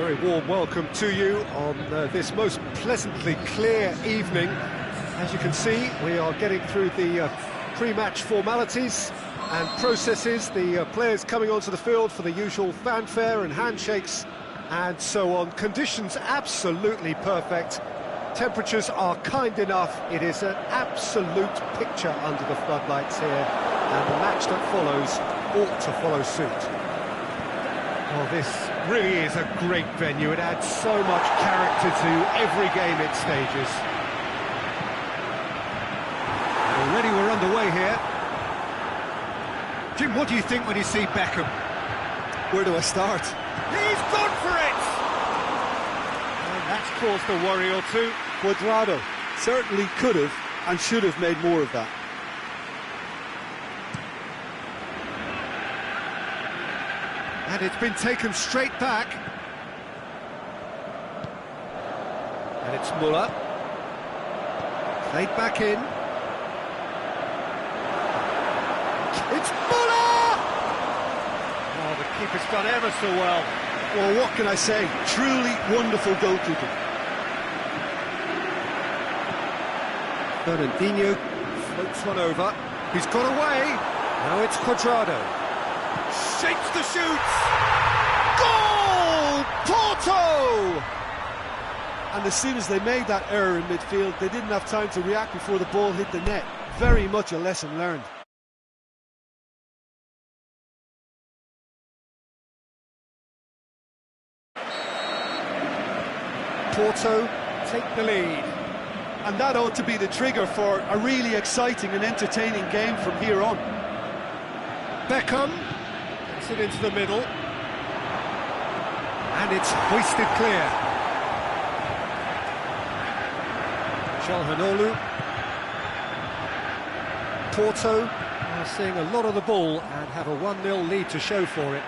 Very warm welcome to you on this most pleasantly clear evening. As you can see, we are getting through the pre-match formalities and processes, the players coming onto the field for the usual fanfare and handshakes and so on. Conditions absolutely perfect. Temperatures are kind enough. It is an absolute picture under the floodlights here, and the match that follows ought to follow suit. Well, this really is a great venue. It adds so much character to every game it stages. Already we're underway here. Jim, what do you think when you see Beckham? Where do I start? He's gone for it! And that's caused a worry or two. Cuadrado certainly could have and should have made more of that. And it's been taken straight back. And it's Muller. Played back in. It's Muller! Oh, the keeper's done ever so well. Well, what can I say? Truly wonderful goalkeeping. Fernandinho floats one over. He's got away. Now it's Cuadrado. Shapes the shoots! Goal! Porto! And as soon as they made that error in midfield, they didn't have time to react before the ball hit the net. Very much a lesson learned. Porto take the lead. And that ought to be the trigger for a really exciting and entertaining game from here on. Beckham gets it into the middle. And it's hoisted clear. Calhanoglu. Porto are seeing a lot of the ball and have a 1-0 lead to show for it.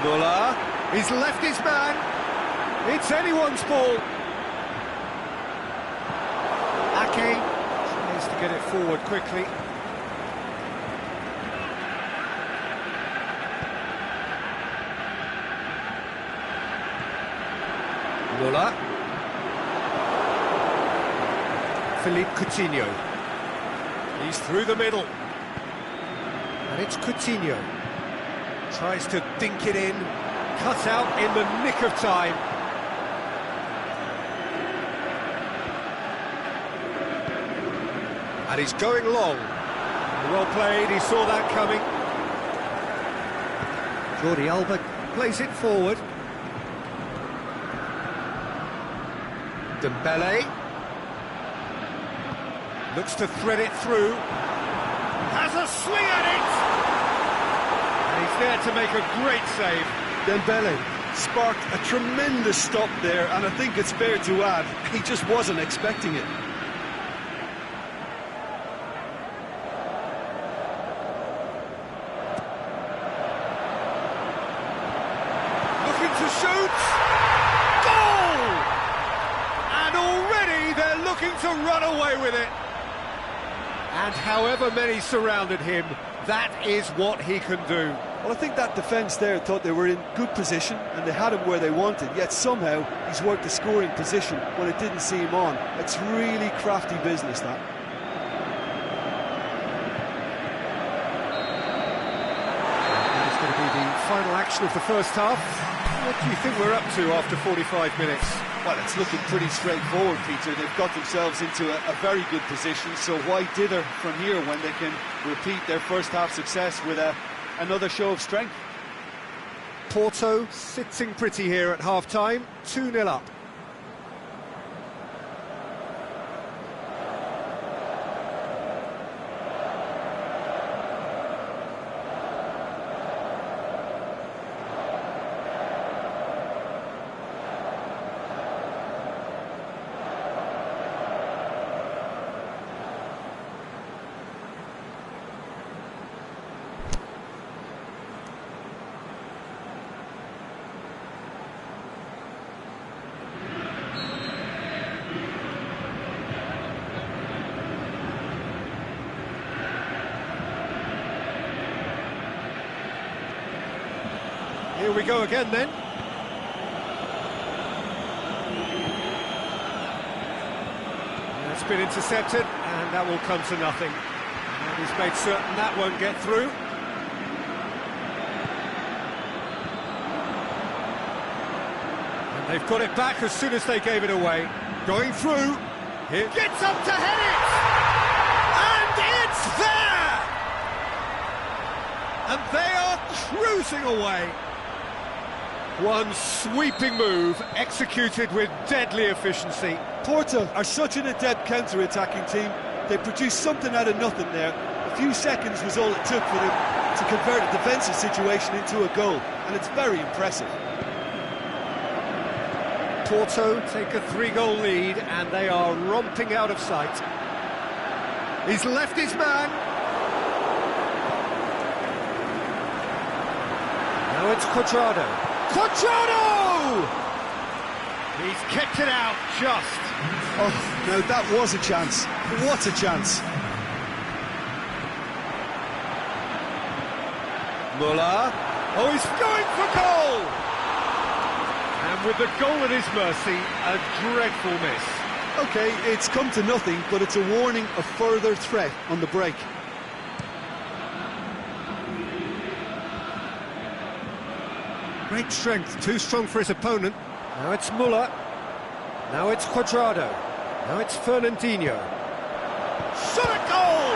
Muller, he's left his man. It's anyone's ball. Ake tries to get it forward quickly. Muller. Philippe Coutinho. He's through the middle. And it's Coutinho. Tries to dink it in. Cut out in the nick of time. And he's going long. Well played, he saw that coming. Jordi Alba plays it forward. Dembele looks to thread it through. Has a swing at it! And he's there to make a great save. Dembele sparked a tremendous stop there, and I think it's fair to add, he just wasn't expecting it. To shoot! Goal! And already they're looking to run away with it. And however many surrounded him, that is what he can do. Well, I think that defence there thought they were in good position and they had him where they wanted, yet somehow he's worked the scoring position when it didn't see him on. It's really crafty business, that. It's going to be the final action of the first half. What do you think we're up to after 45 minutes? Well, it's looking pretty straightforward, Peter. They've got themselves into a very good position, so why dither from here when they can repeat their first half success with another show of strength? Porto sitting pretty here at half-time, 2-0 up. Here we go again then. That's been intercepted, and that will come to nothing. And he's made certain that won't get through. And they've got it back as soon as they gave it away. Going through. Here. Gets up to head it! And it's there! And they are cruising away. One sweeping move, executed with deadly efficiency. Porto are such an adept counter-attacking team. They produced something out of nothing there. A few seconds was all it took for them to convert a defensive situation into a goal, and it's very impressive. Porto take a 3-goal lead, and they are romping out of sight. He's left his man. Now it's Cuadrado. Cuadrado! He's kicked it out, just. Oh, now that was a chance. What a chance. Muller. Oh, he's going for goal! And with the goal at his mercy, a dreadful miss. OK, it's come to nothing, but it's a warning of further threat on the break. Great strength, too strong for his opponent. Now it's Muller. Now it's Cuadrado. Now it's Fernandinho. Shot at goal!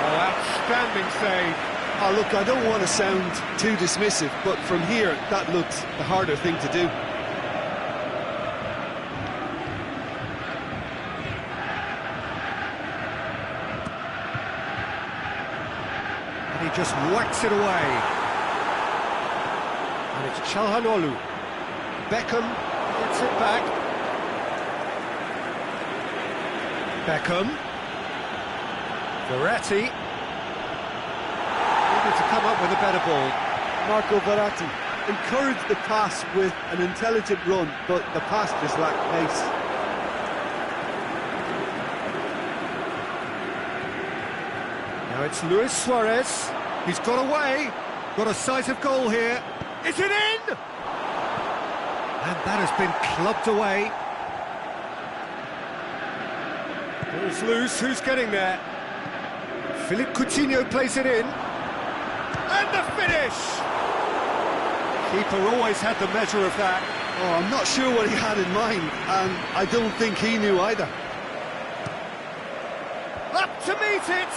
Oh, outstanding save. Oh, look, I don't want to sound too dismissive, but from here, that looked the harder thing to do. And he just whacks it away. And it's Çalhanoğlu. Beckham gets it back. Beckham. Verratti. Able to come up with a better ball. Marco Verratti encouraged the pass with an intelligent run, but the pass just lacked pace. Now it's Luis Suarez. He's got away. Got a sight of goal here. Is it in? And that has been clubbed away. Ball's loose. Who's getting there? Philippe Coutinho plays it in. And the finish! Keeper always had the measure of that. Oh, I'm not sure what he had in mind, and I don't think he knew either. Up to meet it!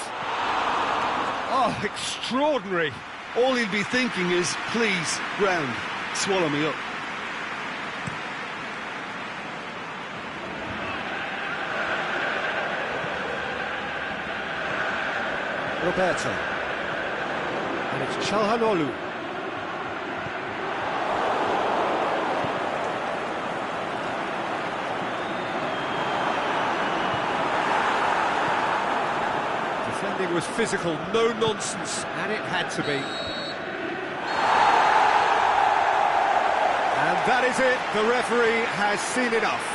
Oh, extraordinary. All he'll be thinking is, please, ground, swallow me up. Roberto. And it's Çalhanoğlu. Defending was physical, no nonsense, and it had to be. And that is it, the referee has seen enough.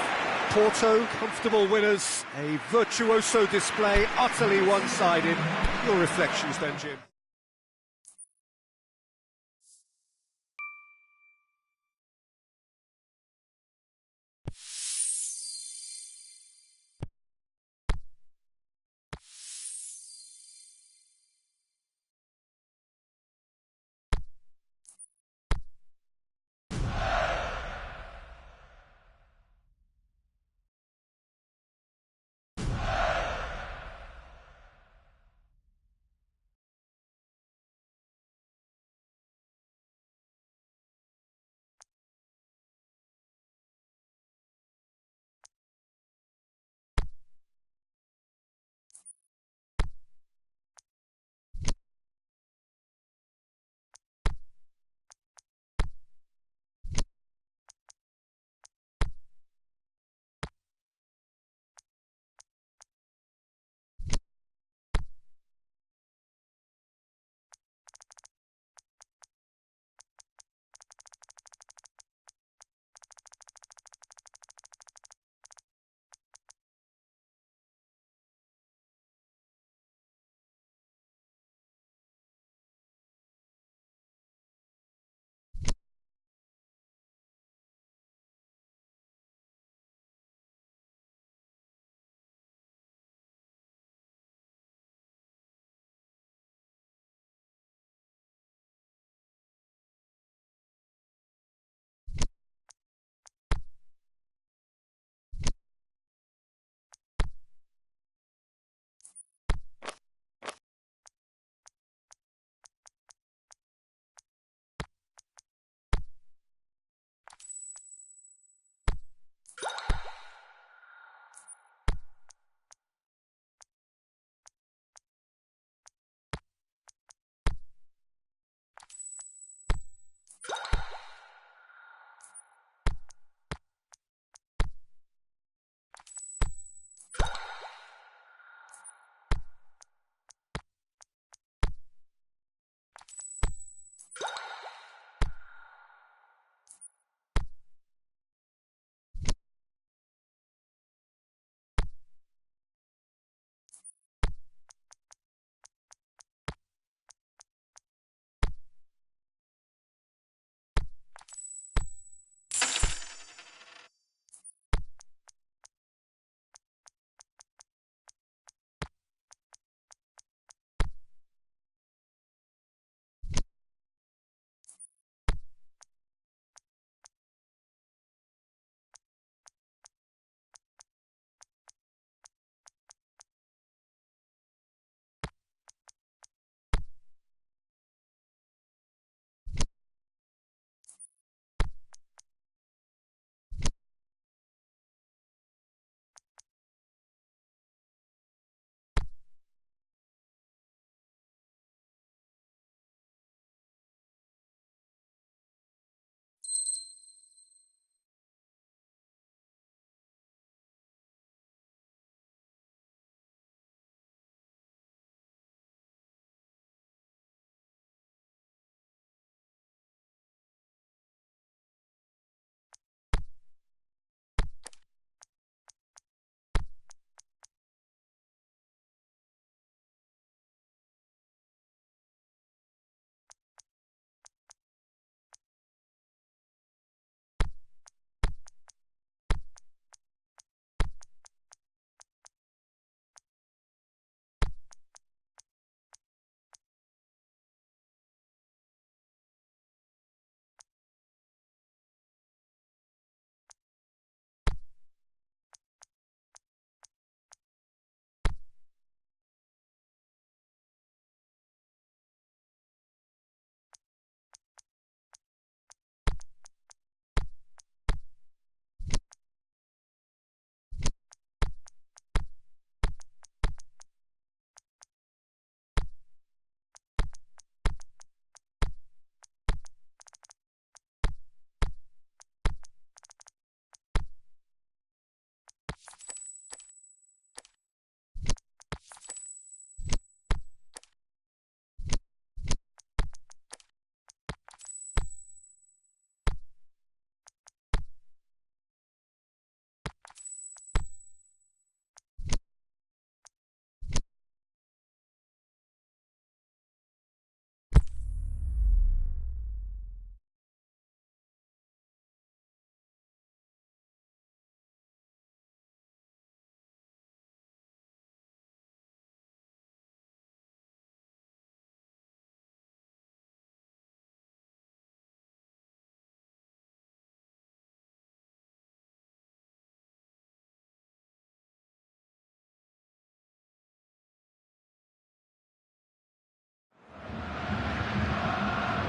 Porto, comfortable winners, a virtuoso display, utterly one-sided. Your reflections then, Jim?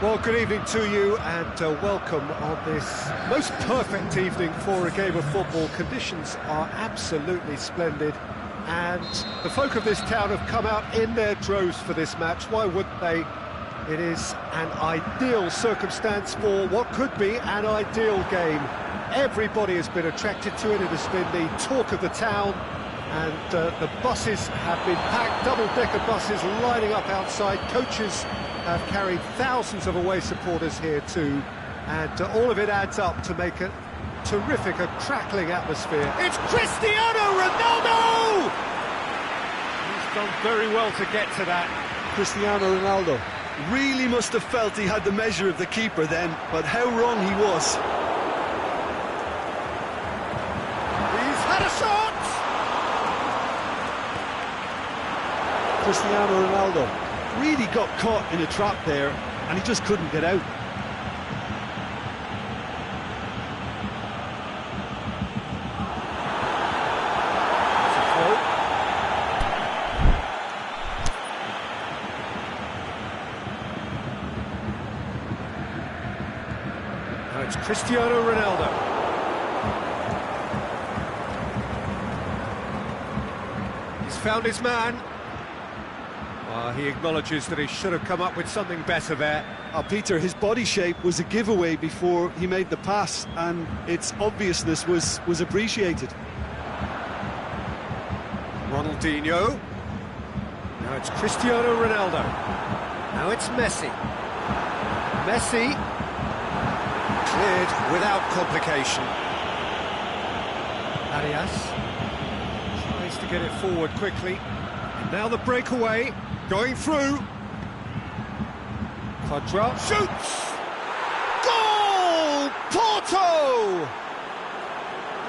Well, good evening to you and welcome on this most perfect evening for a game of football. Conditions are absolutely splendid and the folk of this town have come out in their droves for this match. Why wouldn't they? It is an ideal circumstance for what could be an ideal game. Everybody has been attracted to it. It has been the talk of the town, and the buses have been packed, double-decker buses lining up outside. Coaches have carried thousands of away supporters here too, and all of it adds up to make a terrific, a crackling atmosphere. It's Cristiano Ronaldo! He's done very well to get to that. Cristiano Ronaldo really must have felt he had the measure of the keeper then, but how wrong he was. He's had a shot! Cristiano Ronaldo really got caught in a trap there, and he just couldn't get out. Now it's Cristiano Ronaldo. He's found his man. He acknowledges that he should have come up with something better there. Peter, his body shape was a giveaway before he made the pass, and its obviousness was appreciated. Ronaldinho. Now it's Cristiano Ronaldo. Now it's Messi. Messi cleared without complication. Arias tries to get it forward quickly. Now the breakaway, going through. Quadra shoots! Goal! Porto!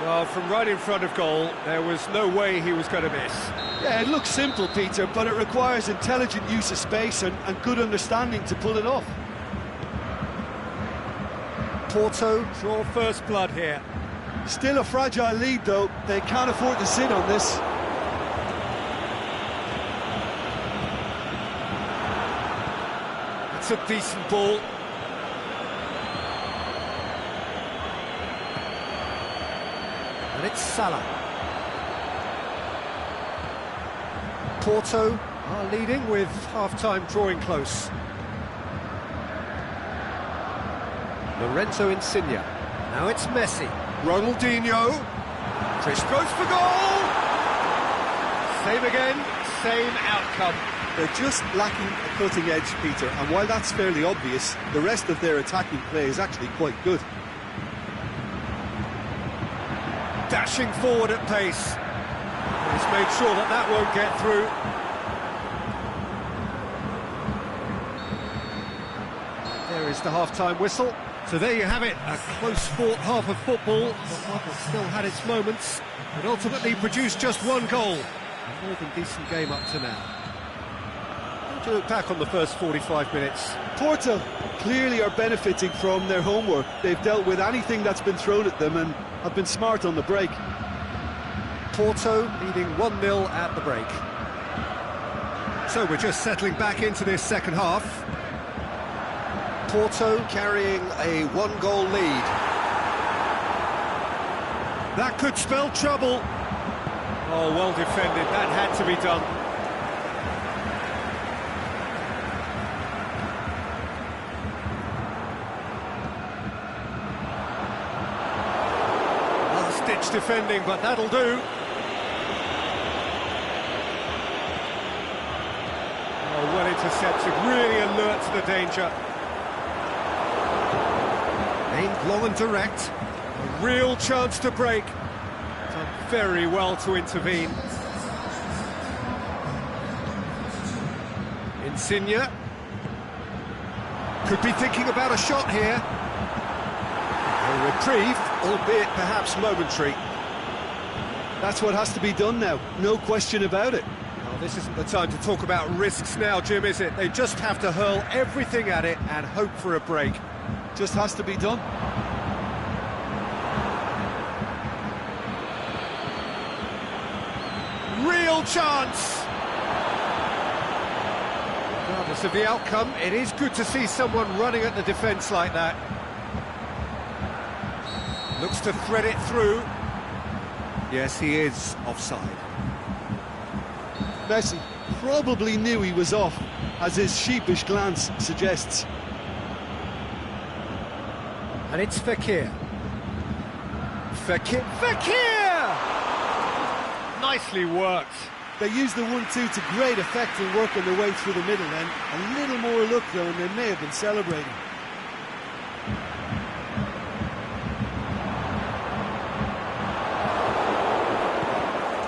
Well, from right in front of goal, there was no way he was going to miss. Yeah, it looks simple, Peter, but it requires intelligent use of space and good understanding to pull it off. Porto draw first blood here. Still a fragile lead, though. They can't afford to sit on this. It's a decent ball. And it's Salah. Porto are leading with half-time drawing close. Lorenzo Insigne. Now it's Messi. Ronaldinho. Chris goes for goal! Same again, same outcome. They're just lacking a cutting edge, Peter, and while that's fairly obvious, the rest of their attacking play is actually quite good. Dashing forward at pace. He's made sure that that won't get through. There is the half-time whistle. So there you have it, a close-fought half of football, but one that still had its moments, but ultimately produced just one goal. A more than decent game up to now. How do you look back on the first 45 minutes? Porto clearly are benefiting from their homework. They've dealt with anything that's been thrown at them and have been smart on the break. Porto leading 1-0 at the break. So we're just settling back into this second half. Porto carrying a one-goal lead. That could spell trouble. Oh, well defended, that had to be done. Last-ditch defending, but that'll do. Oh, well intercepted, really alert to the danger. Aimed long and direct. A real chance to break. Done very well to intervene. Insigne. Could be thinking about a shot here. A reprieve, albeit perhaps momentary. That's what has to be done now, no question about it. Well, this isn't the time to talk about risks now, Jim, is it? They just have to hurl everything at it and hope for a break. Just has to be done. Real chance! Rather Regardless of the outcome, it is good to see someone running at the defence like that. Looks to thread it through. Yes, he is offside. Messi probably knew he was off, as his sheepish glance suggests. And it's Fekir. Fekir! Nicely worked. They used the 1-2 to great effect in working their way through the middle, and a little more luck though, and they may have been celebrating.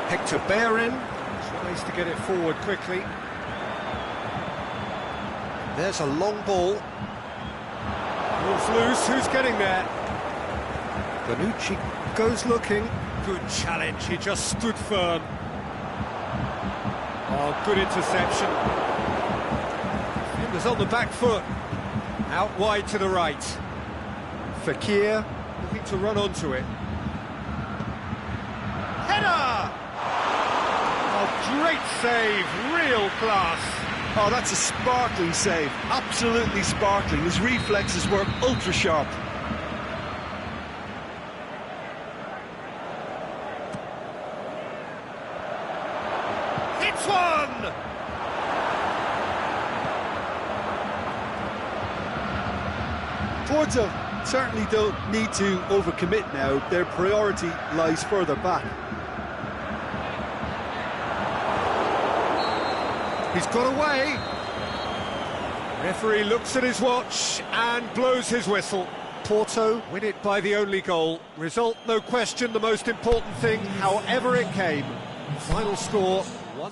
Hector Bellerin tries to get it forward quickly. There's a long ball. Ball's loose, who's getting there? Bonucci goes looking. Good challenge, he just stood firm. Oh, good interception. It was on the back foot. Out wide to the right. Fekir looking to run onto it. Header! Oh, great save, real class. Oh, that's a sparkling save, absolutely sparkling. His reflexes were ultra sharp. It's one! Porto certainly don't need to overcommit now. Their priority lies further back. He's got away. Referee looks at his watch and blows his whistle. Porto win it by the only goal. Result, no question, the most important thing, however it came. Final score, 1-0.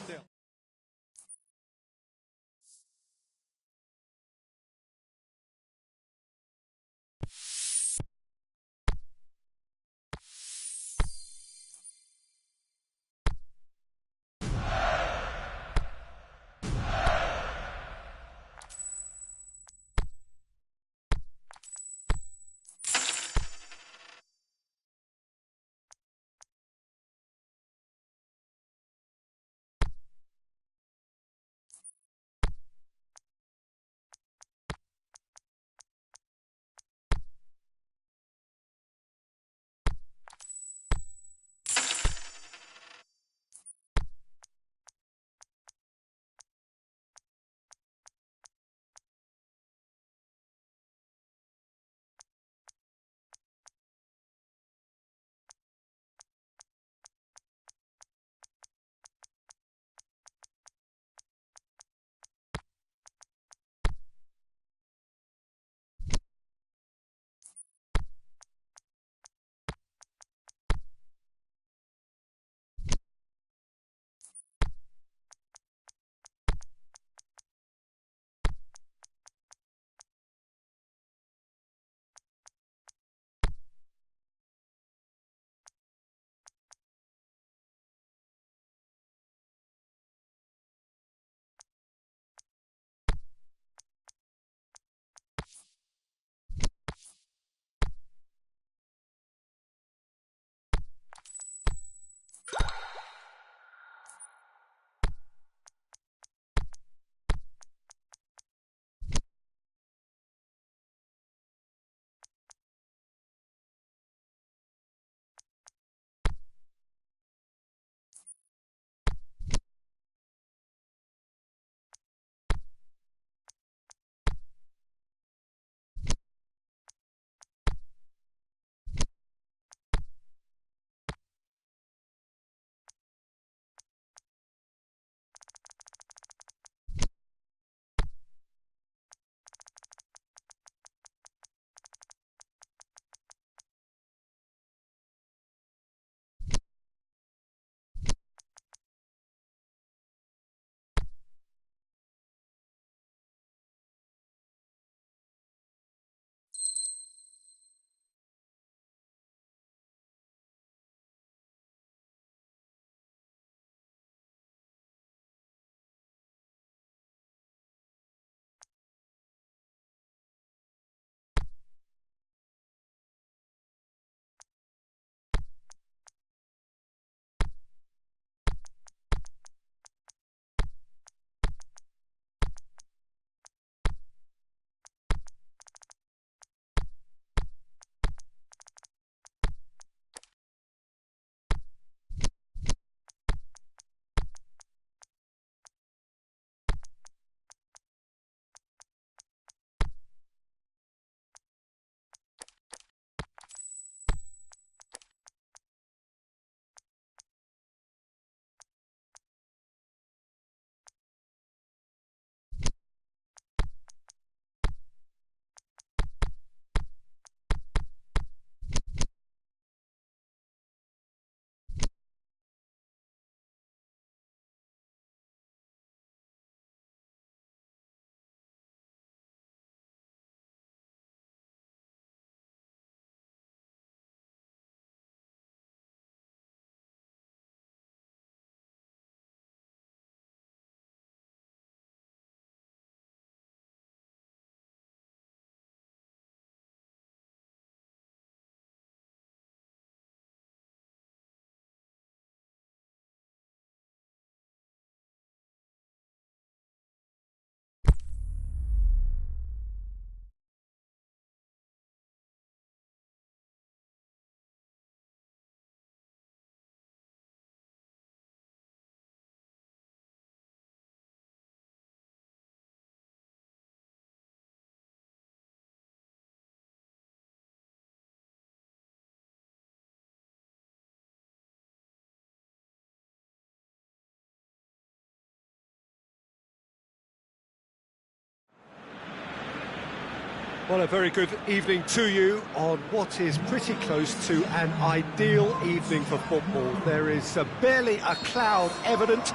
Well, a very good evening to you on what is pretty close to an ideal evening for football. There is barely a cloud evident.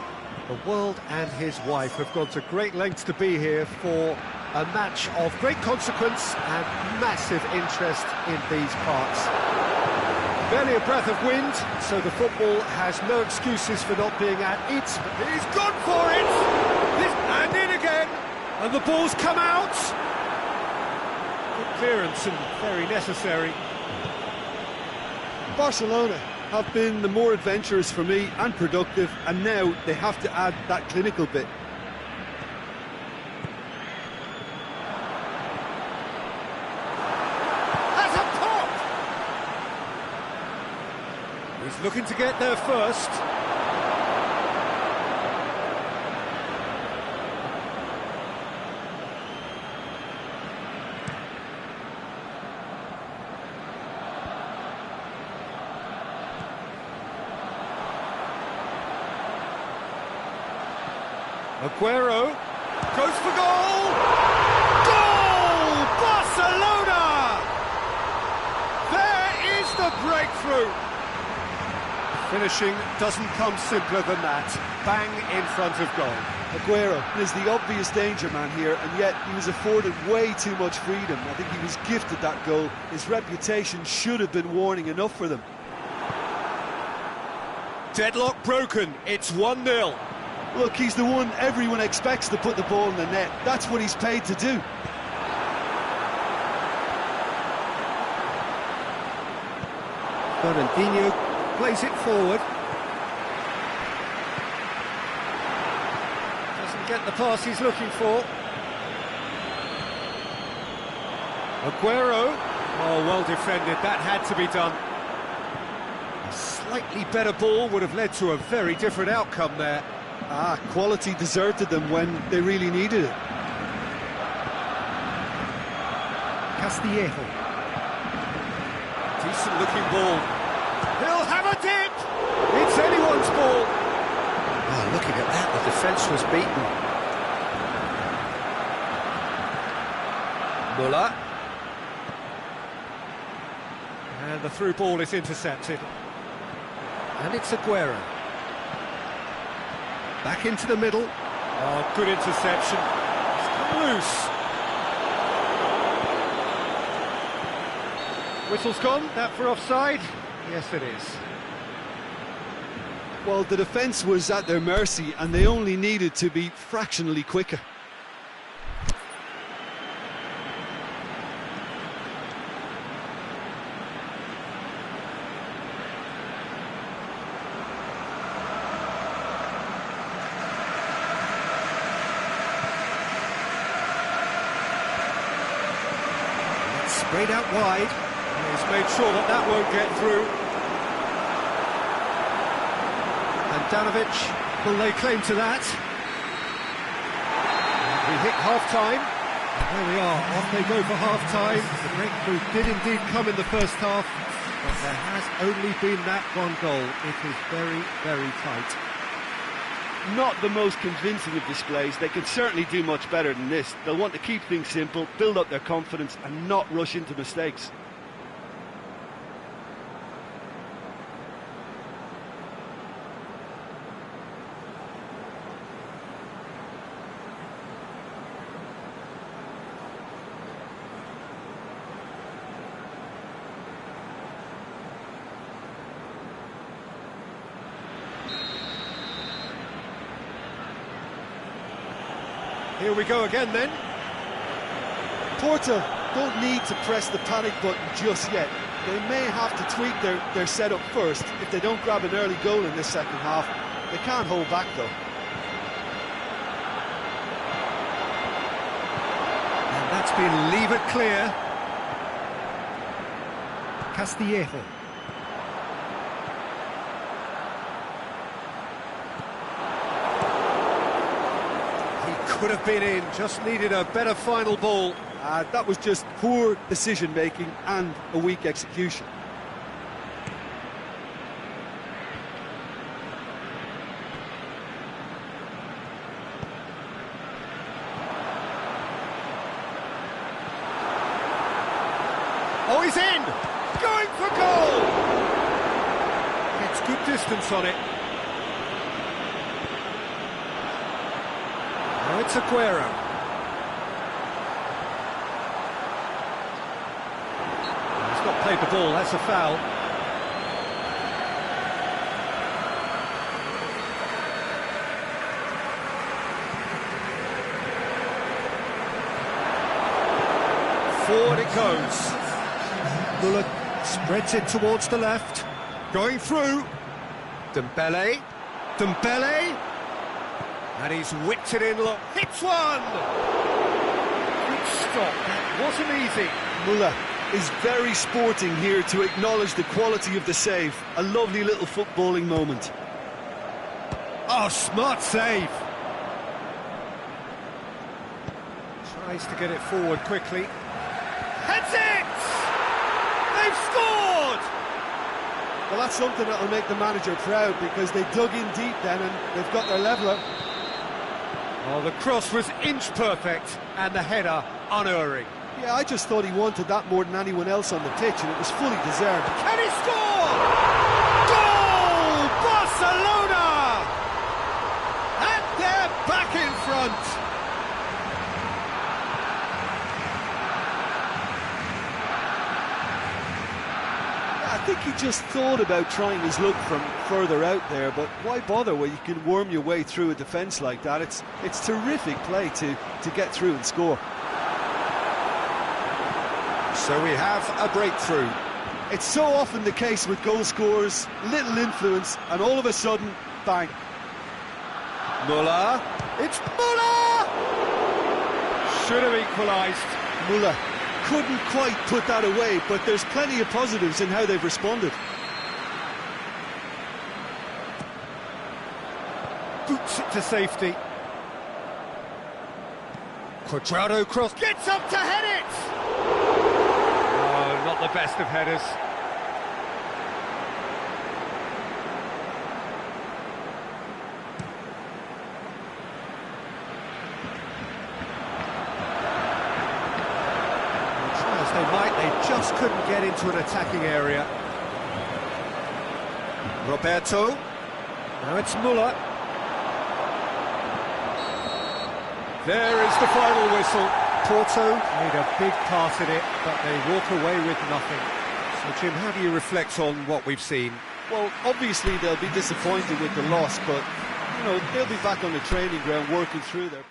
The world and his wife have gone to great lengths to be here for a match of great consequence and massive interest in these parts. Barely a breath of wind, so the football has no excuses for not being at its... He's gone for it! And in again! And the ball's come out! Good clearance and very necessary. Barcelona have been the more adventurous for me and productive, and now they have to add that clinical bit. That's a pop! He's looking to get there first. Aguero goes for goal! Goal! Barcelona! There is the breakthrough! Finishing doesn't come simpler than that. Bang in front of goal. Aguero is the obvious danger man here, and yet he was afforded way too much freedom. I think he was gifted that goal. His reputation should have been warning enough for them. Deadlock broken. It's 1-0. Look, he's the one everyone expects to put the ball in the net. That's what he's paid to do. Fernandinho plays it forward. Doesn't get the pass he's looking for. Aguero. Oh, well defended. That had to be done. A slightly better ball would have led to a very different outcome there. Quality deserted them when they really needed it. Castillejo. Decent looking ball. He'll have a dip! It's anyone's ball. Oh, looking at that, the defence was beaten. Muller. And the through ball is intercepted. And it's Aguero. Back into the middle. Oh, good interception. It's come loose. Whistle's gone. That for offside? Yes, it is. Well, the defence was at their mercy, and they only needed to be fractionally quicker. Sprayed out wide. He's made sure that that won't get through. And Danovic will lay claim to that. And we hit half-time. And there we are, off they go for half-time. The breakthrough did indeed come in the first half, but there has only been that one goal. It is very, very tight. Not the most convincing of displays. They can certainly do much better than this. They'll want to keep things simple, build up their confidence and not rush into mistakes. Here we go again then. Porto don't need to press the panic button just yet. They may have to tweak their setup first if they don't grab an early goal in this second half. They can't hold back though. And that's been levered clear. Castillejo. Could have been in, just needed a better final ball. That was just poor decision-making and a weak execution. Oh, he's in! Going for goal! Gets good distance on it. Now it's Aguero. He's not played the ball, that's a foul. Forward it goes. Muller spreads it towards the left. Going through. Dembele. And he's whipped it in. Look, hits one! Good stop. That wasn't easy. Muller is very sporting here to acknowledge the quality of the save. A lovely little footballing moment. Oh, smart save. Tries to get it forward quickly. Heads it! They've scored! Well, that's something that'll make the manager proud, because they dug in deep then and they've got their leveller. Oh, the cross was inch perfect and the header unerring. Yeah, I just thought he wanted that more than anyone else on the pitch, and it was fully deserved. Can he score? Goal! Barcelona! And they're back in front. I think he just thought about trying his luck from further out there, but why bother when you can worm your way through a defence like that? It's terrific play to get through and score. So we have a breakthrough. It's so often the case with goal scorers, little influence, and all of a sudden, bang. Muller. It's Muller! Should have equalised. Muller couldn't quite put that away, but there's plenty of positives in how they've responded. Boots it to safety. Quadrado cross. Gets up to head it! Oh, not the best of headers. They just couldn't get into an attacking area. Roberto. Now it's Muller. There is the final whistle. Porto made a big part in it, but they walk away with nothing. So, Jim, how do you reflect on what we've seen? Well, obviously they'll be disappointed with the loss, but, you know, they'll be back on the training ground working through their...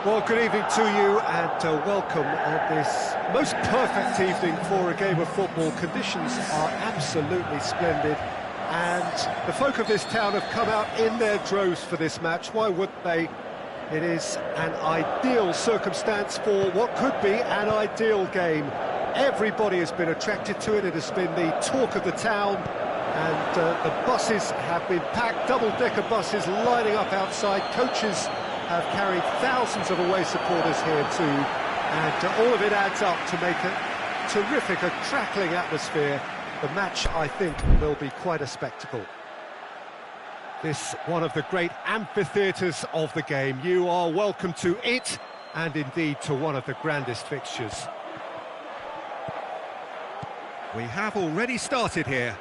Well, good evening to you and welcome on this most perfect evening for a game of football. Conditions are absolutely splendid and the folk of this town have come out in their droves for this match. Why wouldn't they? It is an ideal circumstance for what could be an ideal game. Everybody has been attracted to it. It has been the talk of the town, and the buses have been packed, double-decker buses lining up outside. Coaches have carried thousands of away supporters here too, and all of it adds up to make a terrific, a crackling atmosphere. The match, I think, will be quite a spectacle. This one of the great amphitheatres of the game. You are welcome to it, and indeed to one of the grandest fixtures. We have already started here.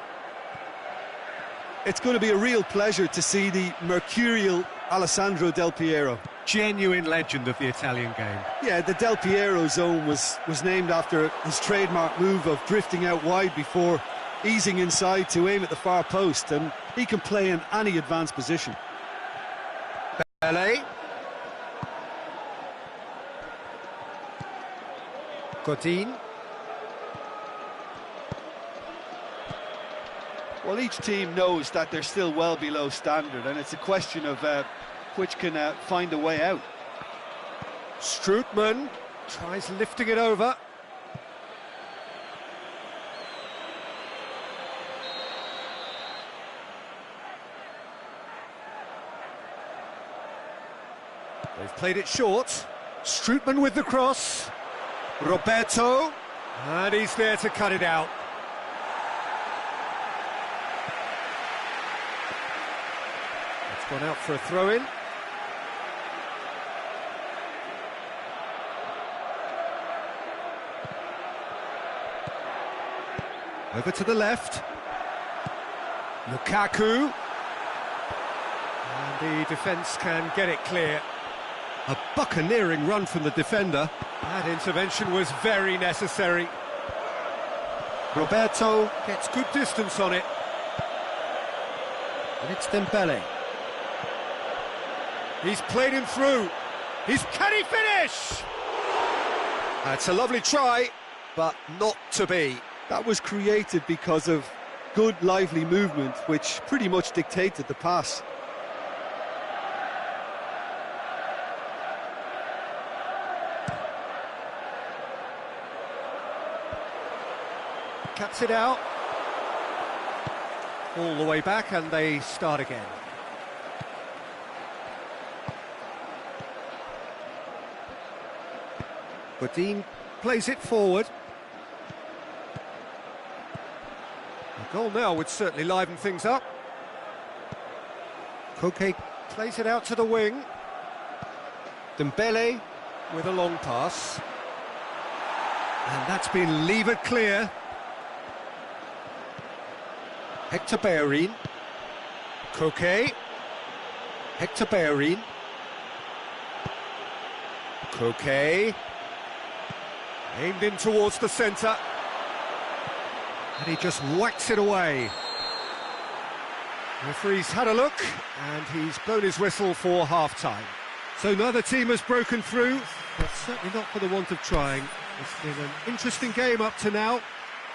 It's going to be a real pleasure to see the mercurial Alessandro Del Piero. Genuine legend of the Italian game. Yeah, the Del Piero zone was named after his trademark move of drifting out wide before easing inside to aim at the far post, and he can play in any advanced position. Pele. Godin. Well, each team knows that they're still well below standard, and it's a question of which can find a way out. Strootman tries lifting it over. They've played it short. Strootman with the cross. Roberto. And he's there to cut it out. It's gone out for a throw-in. Over to the left. Lukaku. And the defence can get it clear. A buccaneering run from the defender. That intervention was very necessary. Roberto gets good distance on it. And it's Dembele. He's played him through. Can he finish? That's a lovely try, but not to be. That was created because of good, lively movement, which pretty much dictated the pass. Cuts it out. All the way back, and they start again. Godin plays it forward. A goal now would certainly liven things up. Koke plays it out to the wing. Dembele with a long pass. And that's been levered clear. Hector Bellerin. Koke. Hector Bellerin. Koke. Aimed in towards the centre. And he just whacks it away. The referee's had a look, and he's blown his whistle for half-time. So neither team has broken through, but certainly not for the want of trying. It's been an interesting game up to now,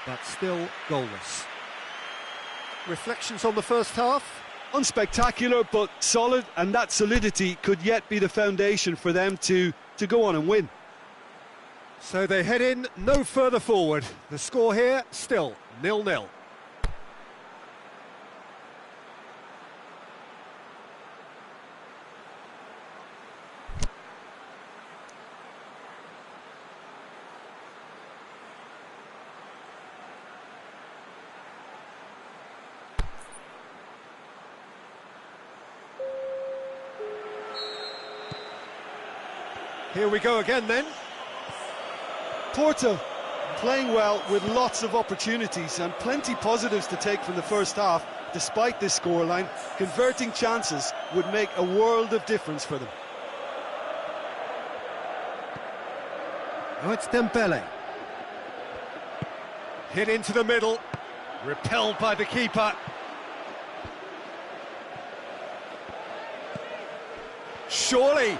but still goalless. Reflections on the first half? Unspectacular, but solid, and that solidity could yet be the foundation for them to go on and win. So they head in no further forward. The score here, still 0-0. Here we go again then. Porto playing well with lots of opportunities and plenty positives to take from the first half. Despite this scoreline, converting chances would make a world of difference for them. Now it's Dembele. Hit into the middle, repelled by the keeper. Surely.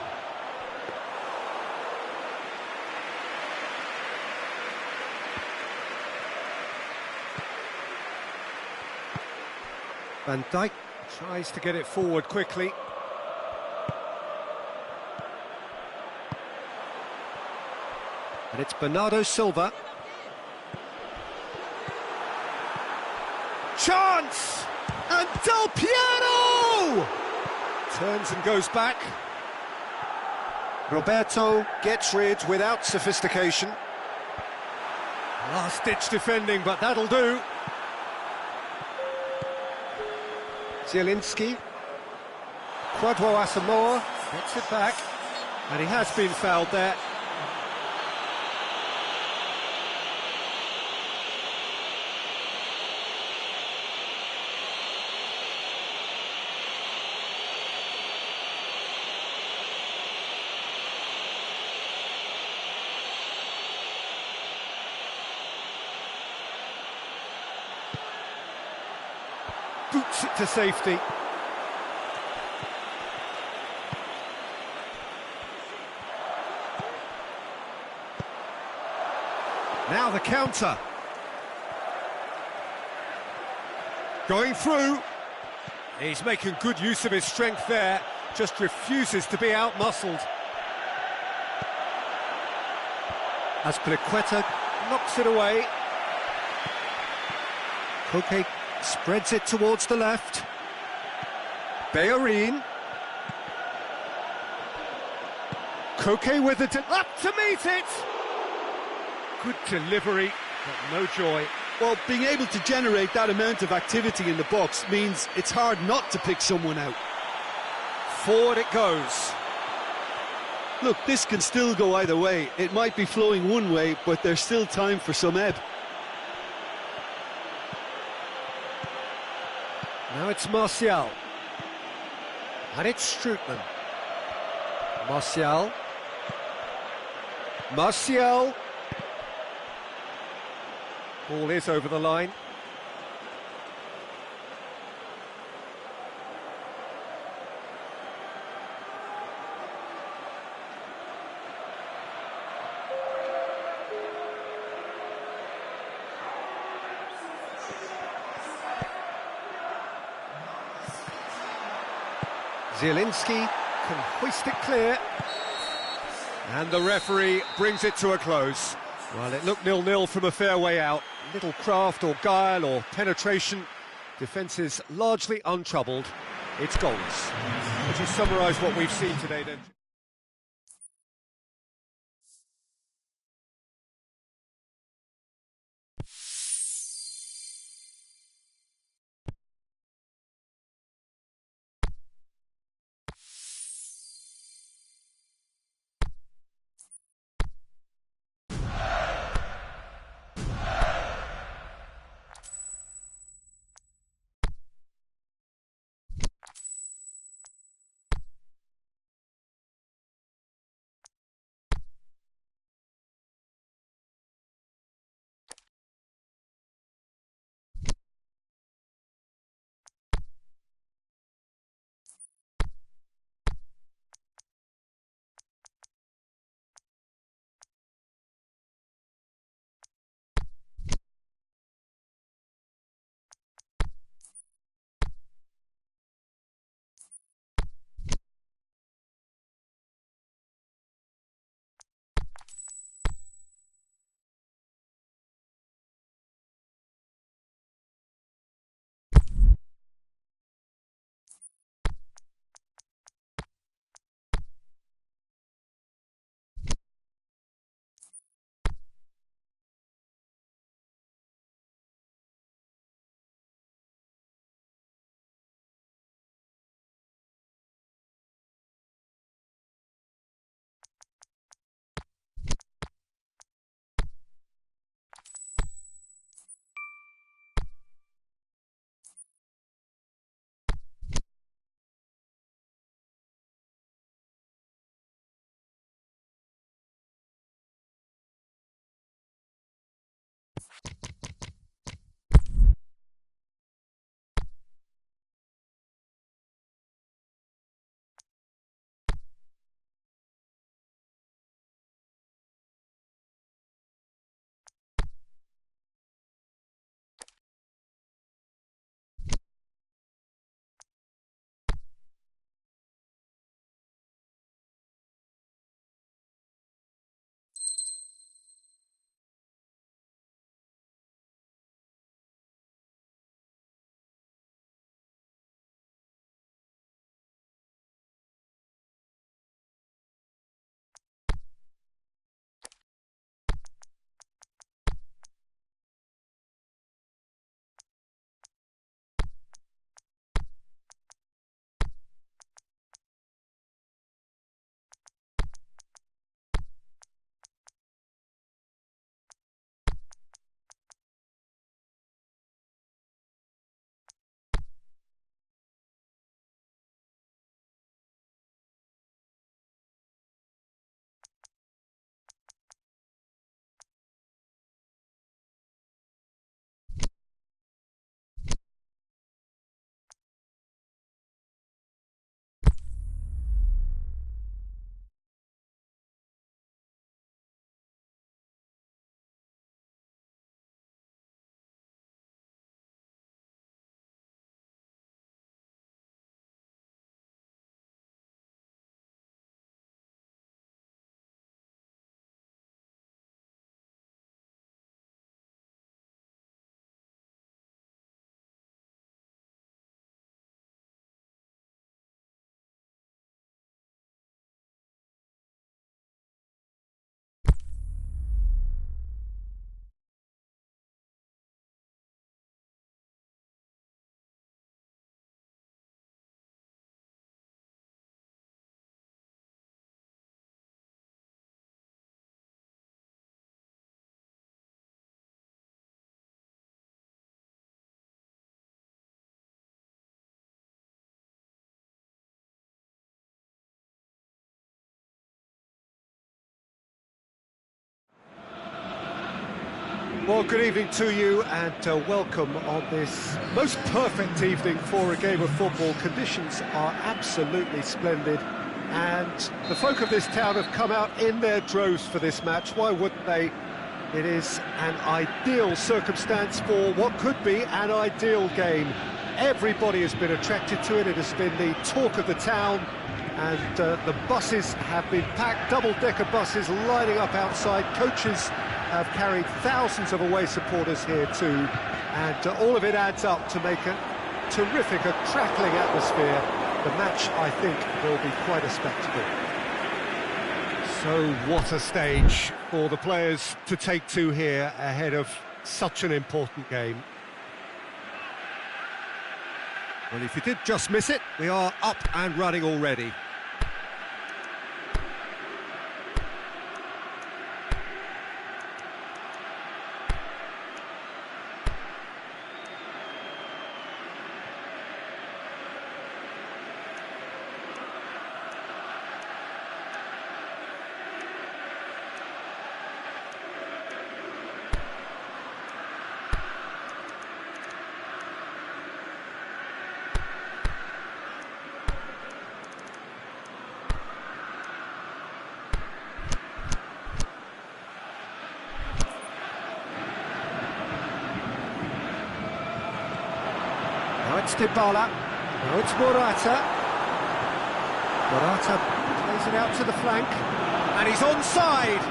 Van Dijk tries to get it forward quickly. And it's Bernardo Silva. Chance! And Del Piero! Turns and goes back. Roberto gets rid without sophistication. Last-ditch defending, but that'll do. Zielinski. Kwadwo Asamoah gets it back. And he has been fouled there. Boots it to safety. Now the counter. Going through. He's making good use of his strength there. Just refuses to be out-muscled. Azpilicueta knocks it away. Koke spreads it towards the left. Bellerin. Koke with it, up to meet it! Good delivery, but no joy. Well, being able to generate that amount of activity in the box means it's hard not to pick someone out. Forward it goes. Look, this can still go either way. It might be flowing one way, but there's still time for some ebb. Now it's Martial. And it's Strootman. Martial. Martial. Ball is over the line. Zielinski can hoist it clear. And the referee brings it to a close. Well, it looked 0-0 from a fair way out. Little craft or guile or penetration. Defence is largely untroubled. It's goals. Would you summarise what we've seen today then? Well, good evening to you and welcome on this most perfect evening for a game of football. Conditions are absolutely splendid and the folk of this town have come out in their droves for this match. Why wouldn't they? It is an ideal circumstance for what could be an ideal game. Everybody has been attracted to it. It has been the talk of the town, and the buses have been packed, double-decker buses lining up outside. Coaches have carried thousands of away supporters here too, and all of it adds up to make a terrific, a crackling atmosphere. The match, I think, will be quite a spectacle. So what a stage for the players to take to here ahead of such an important game. Well, if you did just miss it, we are up and running already. Now it's Dybala, now it's Morata. Morata plays it out to the flank, and he's onside.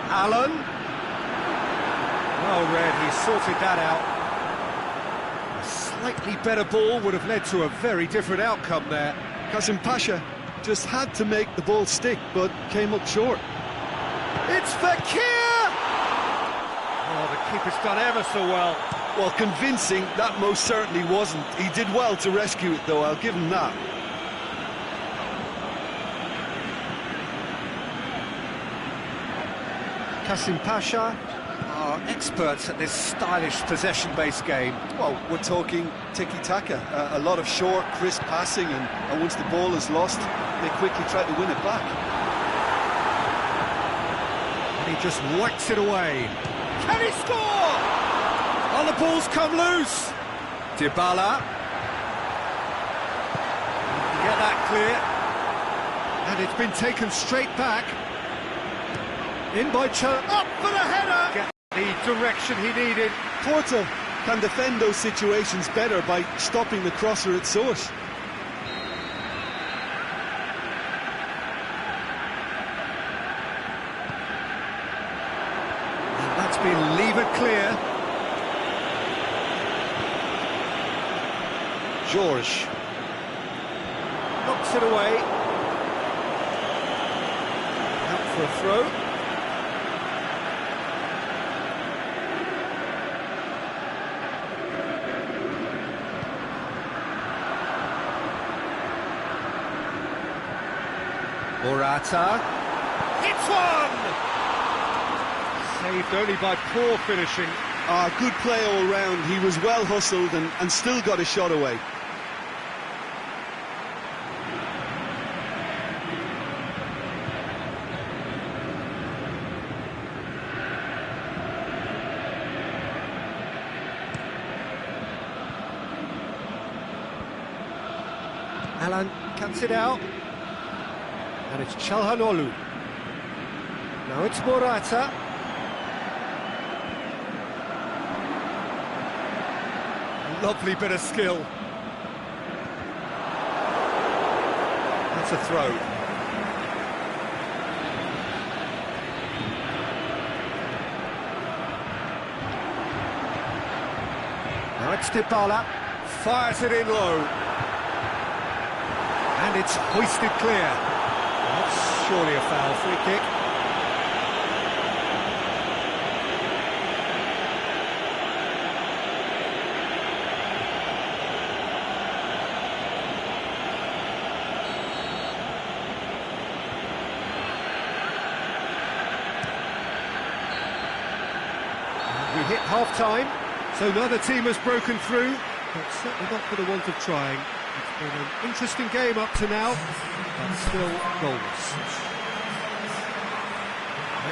Allen. Well read, he sorted that out. A slightly better ball would have led to a very different outcome there. Kasim Pasha just had to make the ball stick, but came up short. It's Fekir! Oh, the keeper's done ever so well. Well, convincing, that most certainly wasn't. He did well to rescue it, though, I'll give him that. Kasim Pasha are experts at this stylish possession-based game. Well, we're talking tiki-taka, a lot of short, crisp passing, and once the ball is lost, they quickly try to win it back. And he just whacks it away. Can he score? Oh, the ball's come loose. Dybala. Get that clear. And it's been taken straight back. In by up for the header! Get the direction he needed. Porto can defend those situations better by stopping the crosser at source. And that's been levered clear. George knocks it away. Out for a throw. Morata hits one! Saved only by poor finishing. Good play all round. He was well hustled and still got a shot away. Alan cuts it out. And it's Çalhanoğlu. Now it's Morata. Lovely bit of skill. That's a throw. Now it's Dybala. Fires it in low. And it's hoisted clear. That's surely a foul. Free kick. We hit half-time, so neither team has broken through, but certainly not for the want of trying. It's been an interesting game up to now, but still goalless.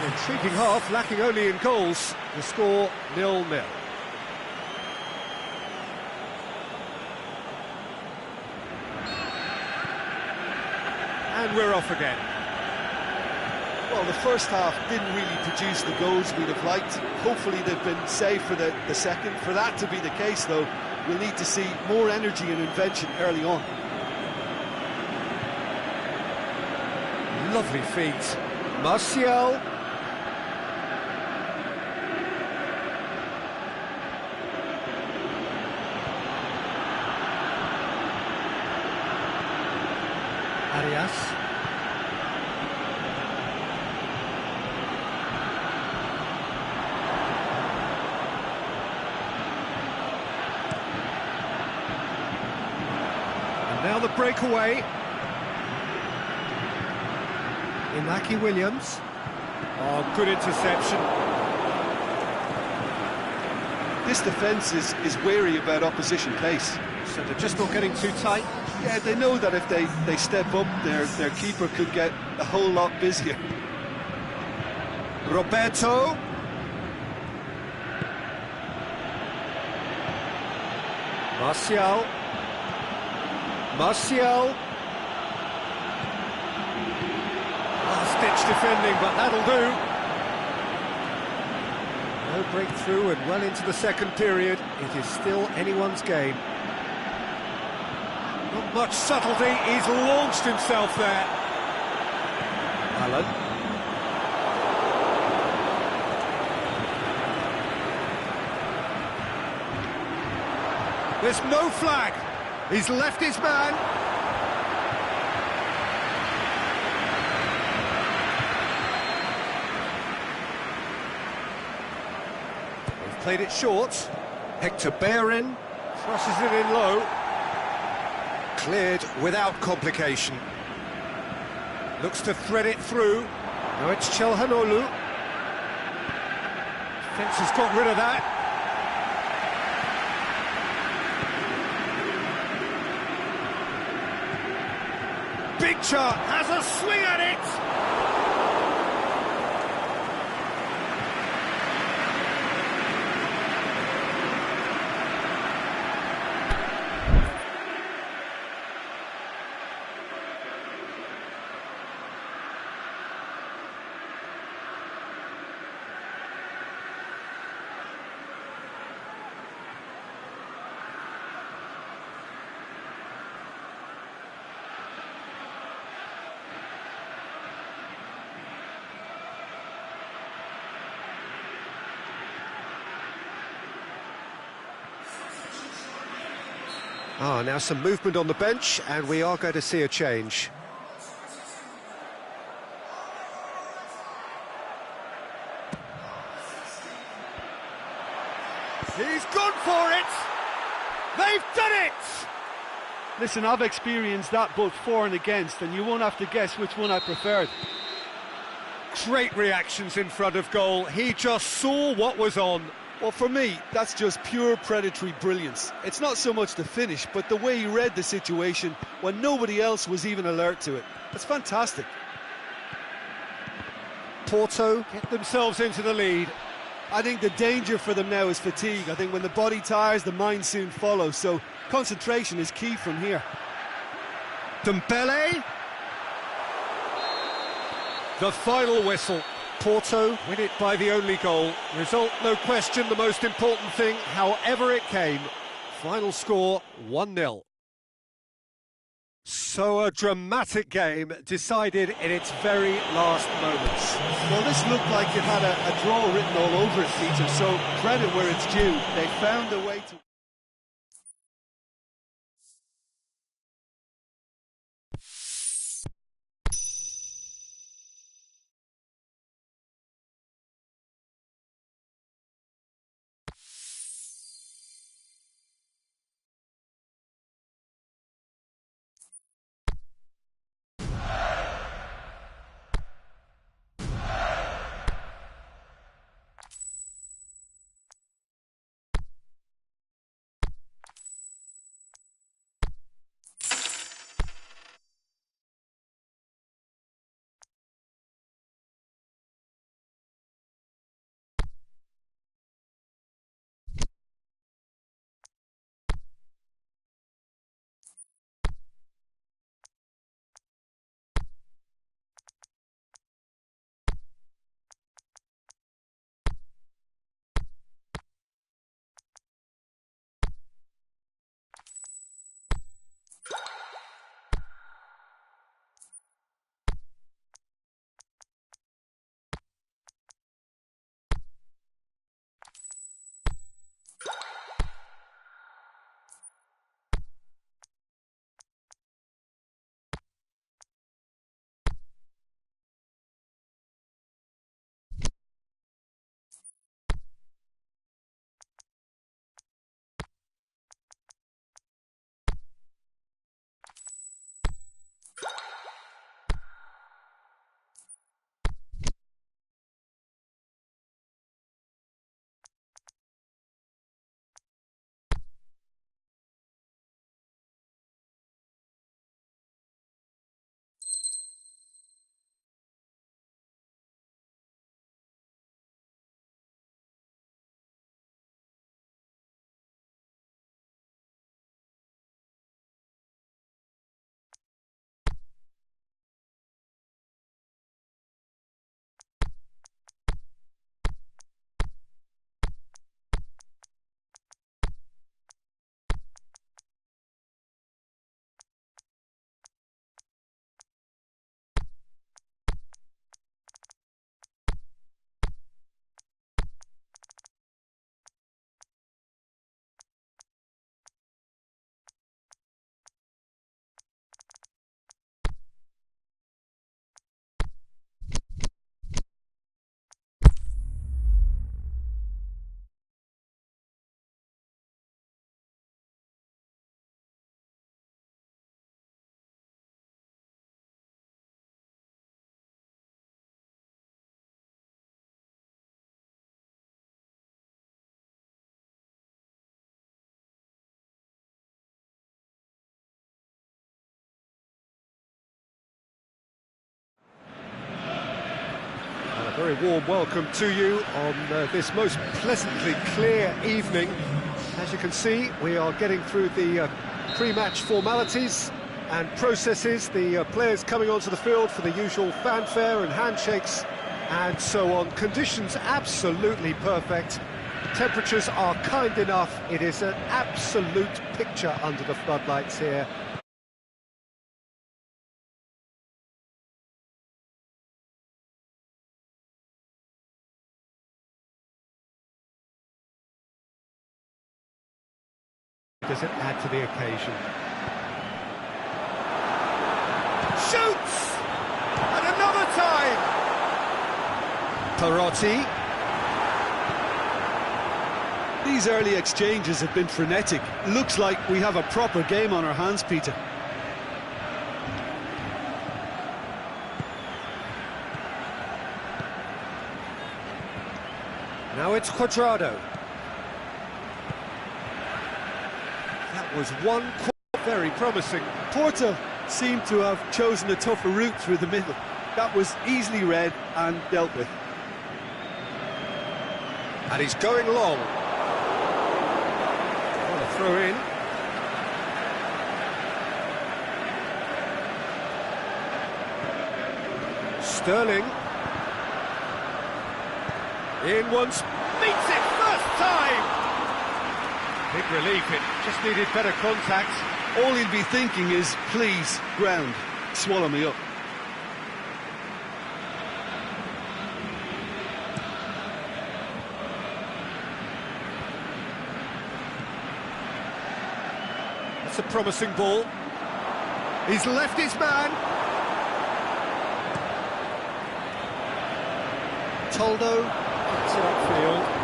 An intriguing half, lacking only in goals. The score 0-0. And we're off again. Well, the first half didn't really produce the goals we'd have liked. Hopefully they've been saved for the second. For that to be the case, though, we'll need to see more energy and invention early on. Lovely feet. Martial. Arias. And now the breakaway. Inaki Williams. Oh, good interception. This defence is wary about opposition pace. So they're just not getting too tight. Yeah, they know that if they step up, their keeper could get a whole lot busier. Roberto. Martial. Martial. Last-ditch defending, but that'll do. No breakthrough and well into the second period. It is still anyone's game. Not much subtlety, he's launched himself there. Alan. There's no flag. He's left his man. They've played it short. Hector Bellerin crosses it in low. Cleared without complication. Looks to thread it through. Now it's Chelhanoglu. Defence has got rid of that. Big Chart has a swing at it. Now some movement on the bench, and we are going to see a change. He's gone for it! They've done it! Listen, I've experienced that both for and against, and you won't have to guess which one I preferred. Great reactions in front of goal. He just saw what was on. Well, for me, that's just pure predatory brilliance. It's not so much the finish, but the way he read the situation when nobody else was even alert to it. It's fantastic. Porto get themselves into the lead. I think the danger for them now is fatigue. I think when the body tires, the mind soon follows. So concentration is key from here. Dembele. The final whistle. Porto win it by the only goal. Result, no question, the most important thing, however it came. Final score, 1-0. So a dramatic game decided in its very last moments. Well, this looked like it had a draw written all over it, Peter, so credit where it's due. They found a way to... Very warm welcome to you on this most pleasantly clear evening. As you can see, we are getting through the pre-match formalities and processes, the players coming onto the field for the usual fanfare and handshakes and so on. Conditions absolutely perfect. Temperatures are kind enough. It is an absolute picture under the floodlights here. Does it add to the occasion? Shoots! And another time! Perotti. These early exchanges have been frenetic. Looks like we have a proper game on our hands, Peter. Now it's Cuadrado. That was one very promising. Porto seemed to have chosen a tougher route through the middle. That was easily read and dealt with. And he's going long. What a throw in. Sterling. In once. Beats it first time! Big relief, it just needed better contact. All he'll be thinking is, please, ground, swallow me up. That's a promising ball. He's left his man. Toldo gets it upfield.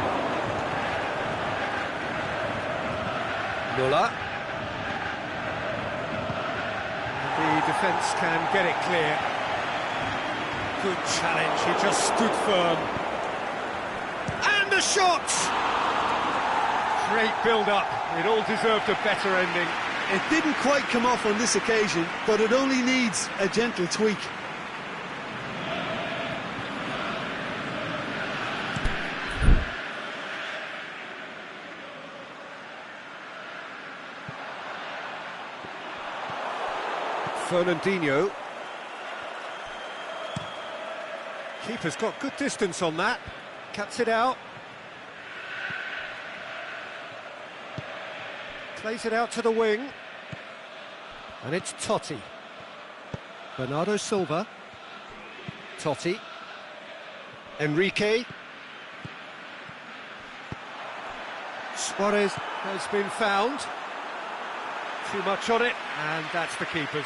Muller. The defence can get it clear. Good challenge, he just stood firm. And the shot! Great build-up, it all deserved a better ending. It didn't quite come off on this occasion, but it only needs a gentle tweak. Fernandinho. Keeper's got good distance on that. Cuts it out. Plays it out to the wing. And it's Totti. Bernardo Silva. Totti. Enrique. Suarez has been found. Too much on it, and that's the keeper's.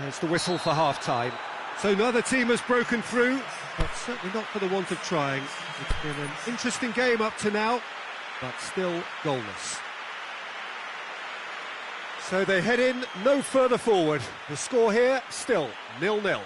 There's the whistle for half-time. So neither team has broken through, but certainly not for the want of trying. It's been an interesting game up to now, but still goalless. So they head in no further forward. The score here, still 0-0.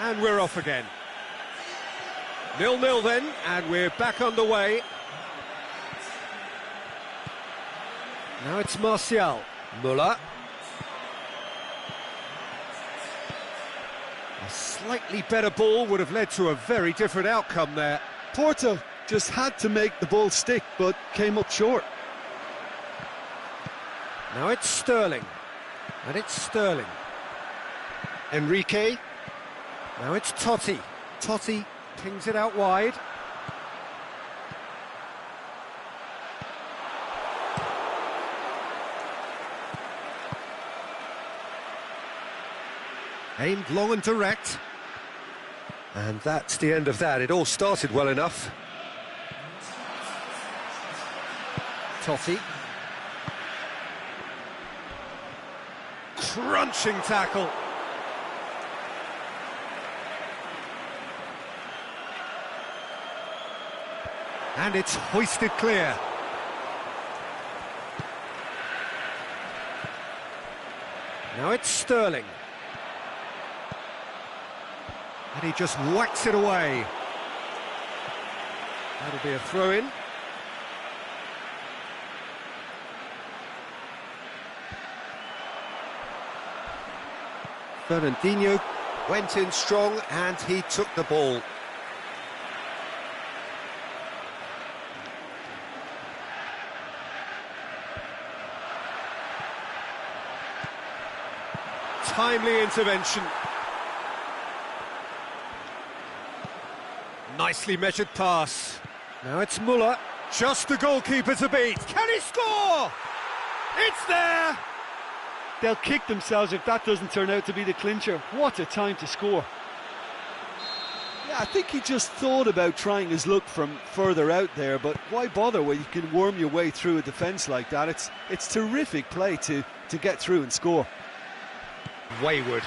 And we're off again. 0-0 then, and we're back underway. Now it's Martial. Muller. A slightly better ball would have led to a very different outcome there. Porto just had to make the ball stick, but came up short. Now it's Sterling. And it's Sterling. Enrique. Now it's Totti. Totti pings it out wide. Aimed long and direct. And that's the end of that. It all started well enough. Totti. Crunching tackle. And it's hoisted clear. Now it's Sterling. And he just whacks it away. That'll be a throw-in. Fernandinho went in strong and he took the ball. Timely intervention. Nicely measured pass. Now it's Muller. Just the goalkeeper to beat. Can he score? It's there! They'll kick themselves if that doesn't turn out to be the clincher. What a time to score. Yeah, I think he just thought about trying his luck from further out there, but why bother when you can worm your way through a defence like that? It's terrific play to get through and score. Wayward